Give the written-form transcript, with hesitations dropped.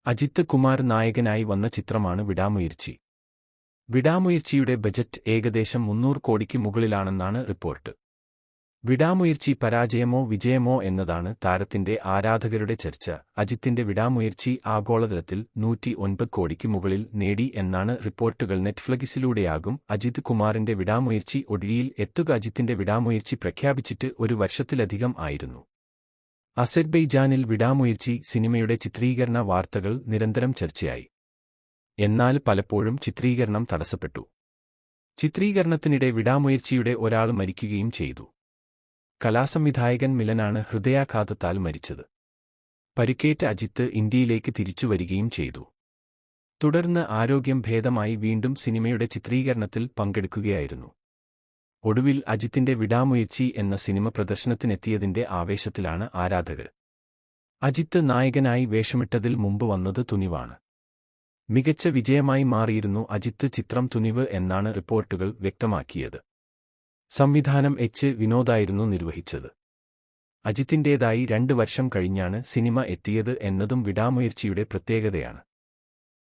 അജിത്ത് കുമാർ നായകനായി വന്ന ചിത്രമാണ് വിടാമുയർച്ചി. വിടാമുയർച്ചിയുടെ ബജറ്റ് ഏകദേശം 300 കോടിക്ക് മുകളിലാണെന്നാണ് റിപ്പോർട്ട്. വിടാമുയർച്ചി പരാജയമോ വിജയമോ എന്നതാണ് താരത്തിന്റെ ആരാധകരുടെ ചർച്ച. അജിത്തിന്റെ വിടാമുയർച്ചി ആഗോളതലത്തിൽ 109 കോടിക്ക് മുകളിൽ നേടി എന്നാണ് റിപ്പോർട്ടുകൾ. നെറ്റ്ഫ്ലിക്സിലൂടെയാകും അജിത് കുമാറിന്റെ വിടാമുയർച്ചി ഒടിയിൽ എത്തുക. അജിത്തിന്റെ വിടാമുയർച്ചി പ്രഖ്യാപിച്ചിട്ട് ഒരു വർഷത്തിലധികം ആയിരുന്നു. അസർബൈജാനിൽ വിടാമുയർച്ചി സിനിമയുടെ ചിത്രീകരണ വാർത്തകൾ നിരന്തരം ചർച്ചയായി. എന്നാൽ പലപ്പോഴും ചിത്രീകരണം തടസ്സപ്പെട്ടു. ചിത്രീകരണത്തിനിടെ വിടാമുയർച്ചിയുടെ ഒരാൾ മരിക്കുകയും ചെയ്തു. കലാസംവിധായകൻ മിലനാണ് ഹൃദയാഘാതത്താൽ മരിച്ചത്. പരിക്കേറ്റ അജിത്ത് ഇന്ത്യയിലേക്ക് തിരിച്ചുവരികയും ചെയ്തു. തുടർന്ന് ആരോഗ്യം ഭേദമായി വീണ്ടും സിനിമയുടെ ചിത്രീകരണത്തിൽ പങ്കെടുക്കുകയായിരുന്നു. ഒടുവിൽ അജിത്തിന്റെ വിടാമുയർച്ചി എന്ന സിനിമ പ്രദർശനത്തിനെത്തിയതിന്റെ ആവേശത്തിലാണ് ആരാധകർ. അജിത്ത് നായകനായി വേഷമിട്ടതിൽ മുമ്പ് വന്നത് തുനിവാണ്. മികച്ച വിജയമായി മാറിയിരുന്നു അജിത്ത് ചിത്രം തുനിവ് എന്നാണ് റിപ്പോർട്ടുകൾ വ്യക്തമാക്കിയത്. സംവിധാനം എച്ച് വിനോദായിരുന്നു നിർവഹിച്ചത്. അജിത്തിന്റേതായി 2 വർഷം കഴിഞ്ഞാണ് സിനിമ എത്തിയത് എന്നതും വിടാമുയർച്ചിയുടെ പ്രത്യേകതയാണ്.